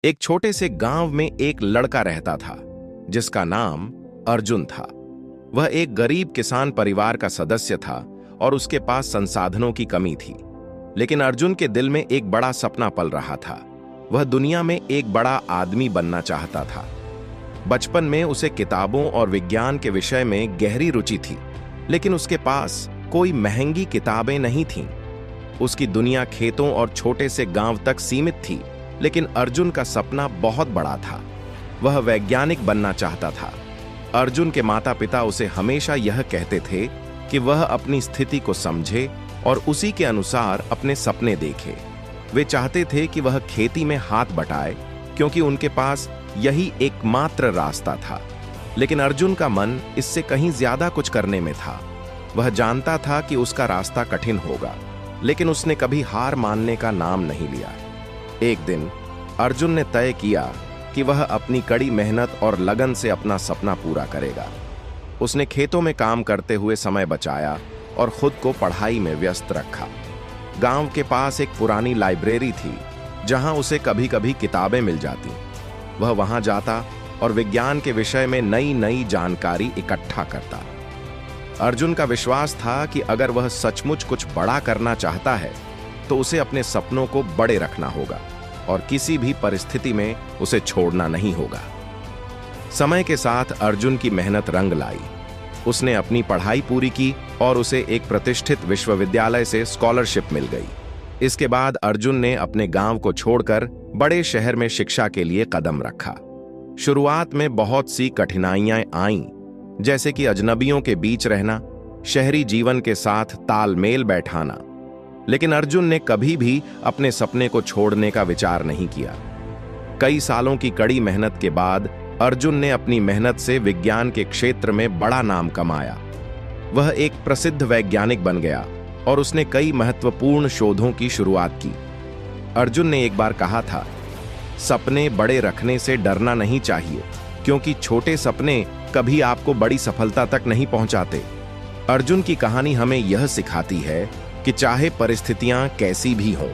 एक छोटे से गांव में एक लड़का रहता था जिसका नाम अर्जुन था। वह एक गरीब किसान परिवार का सदस्य था और उसके पास संसाधनों की कमी थी। लेकिन अर्जुन के दिल में एक बड़ा सपना पल रहा था। वह दुनिया में एक बड़ा आदमी बनना चाहता था। बचपन में उसे किताबों और विज्ञान के विषय में गहरी रुचि थी, लेकिन उसके पास कोई महंगी किताबें नहीं थीं। उसकी दुनिया खेतों और छोटे से गांव तक सीमित थी, लेकिन अर्जुन का सपना बहुत बड़ा था। वह वैज्ञानिक बनना चाहता था। अर्जुन के माता पिता उसे हमेशा यह कहते थे कि वह अपनी स्थिति को समझे और उसी के अनुसार अपने सपने देखे। वे चाहते थे कि वह खेती में हाथ बटाए, क्योंकि उनके पास यही एकमात्र रास्ता था। लेकिन अर्जुन का मन इससे कहीं ज्यादा कुछ करने में था। वह जानता था कि उसका रास्ता कठिन होगा, लेकिन उसने कभी हार मानने का नाम नहीं लिया। एक दिन अर्जुन ने तय किया कि वह अपनी कड़ी मेहनत और लगन से अपना सपना पूरा करेगा। उसने खेतों में काम करते हुए समय बचाया और खुद को पढ़ाई में व्यस्त रखा। गांव के पास एक पुरानी लाइब्रेरी थी, जहां उसे कभी कभी किताबें मिल जाती। वह वहां जाता और विज्ञान के विषय में नई नई जानकारी इकट्ठा करता। अर्जुन का विश्वास था कि अगर वह सचमुच कुछ बड़ा करना चाहता है तो उसे अपने सपनों को बड़े रखना होगा और किसी भी परिस्थिति में उसे छोड़ना नहीं होगा। समय के साथ अर्जुन की मेहनत रंग लाई। उसने अपनी पढ़ाई पूरी की और उसे एक प्रतिष्ठित विश्वविद्यालय से स्कॉलरशिप मिल गई। इसके बाद अर्जुन ने अपने गांव को छोड़कर बड़े शहर में शिक्षा के लिए कदम रखा। शुरुआत में बहुत सी कठिनाइयां आईं, जैसे कि अजनबियों के बीच रहना, शहरी जीवन के साथ तालमेल बैठाना। लेकिन अर्जुन ने कभी भी अपने सपने को छोड़ने का विचार नहीं किया। कई सालों की कड़ी मेहनत के बाद अर्जुन ने अपनी मेहनत से विज्ञान के क्षेत्र में बड़ा नाम कमाया। वह एक प्रसिद्ध वैज्ञानिक बन गया और उसने कई महत्वपूर्ण शोधों की शुरुआत की। अर्जुन ने एक बार कहा था, सपने बड़े रखने से डरना नहीं चाहिए, क्योंकि छोटे सपने कभी आपको बड़ी सफलता तक नहीं पहुंचाते। अर्जुन की कहानी हमें यह सिखाती है कि चाहे परिस्थितियां कैसी भी हों,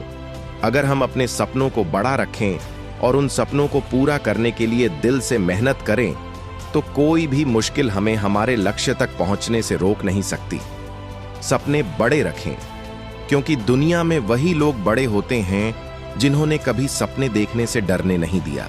अगर हम अपने सपनों को बड़ा रखें और उन सपनों को पूरा करने के लिए दिल से मेहनत करें, तो कोई भी मुश्किल हमें हमारे लक्ष्य तक पहुंचने से रोक नहीं सकती। सपने बड़े रखें, क्योंकि दुनिया में वही लोग बड़े होते हैं जिन्होंने कभी सपने देखने से डरने नहीं दिया।